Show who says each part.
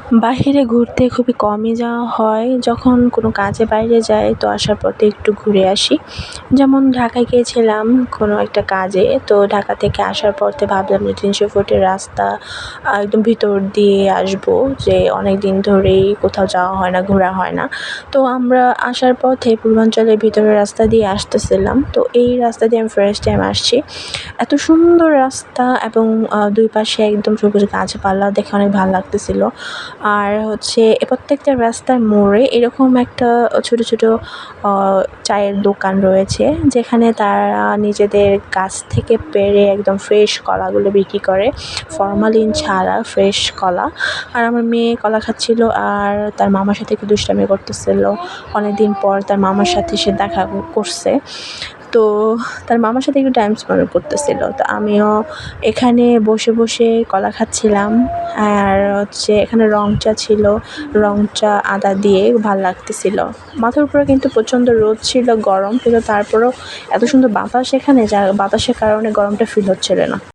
Speaker 1: বাহিরে ঘুরতে খুবই কমই যাওয়া হয়। যখন কোনো কাজে বাইরে যাই তো আসার পথে একটু ঘুরে আসি। যেমন ঢাকায় গিয়েছিলাম কোনো একটা কাজে। তো ঢাকা থেকে আসার পথে ভাবলাম যে ৩০০ ফুটের রাস্তা একদম ভিতর দিয়ে আসবো, যে অনেক দিন ধরেই কোথাও যাওয়া হয় না, ঘোরা হয় না। তো আমরা আসার পথে পূর্বাঞ্চলের ভিতরের রাস্তা দিয়ে আসতেছিলাম। তো এই রাস্তা দিয়ে আমি ফার্স্ট টাইম আসছি। এত সুন্দর রাস্তা এবং দুই পাশে একদম সবুজ গাছপালা দেখে অনেক ভাল লাগতেছিল। আর হচ্ছে প্রত্যেকটা রাস্তার মোড়ে এরকম একটা ছোট ছোট চায়ের দোকান রয়েছে, যেখানে তারা নিজেদের গাছ থেকে পেড়ে একদম ফ্রেশ কলাগুলো বিক্রি করে, ফরমালিন ছাড়া ফ্রেশ কলা। আর আমার মেয়ে কলা খাচ্ছিল আর তার মামার সাথে একটু দুষ্টামি করতেছিল। অনেকদিন পর তার মামার সাথে সে দেখা করছে, তো তার মামার সাথে একটু টাইম স্পেন্ড করতেছিল। তো আমিও এখানে বসে বসে কলা খাচ্ছিলাম। আর হচ্ছে এখানে রং চা ছিল, রং চা আদা দিয়ে ভাল লাগতেছিল। মাথার উপরে কিন্তু প্রচণ্ড রোদ ছিল, গরম, কিন্তু তারপরেও এত সুন্দর বাতাস এখানে, যা বাতাসের কারণে গরমটা ফিল হচ্ছিল না।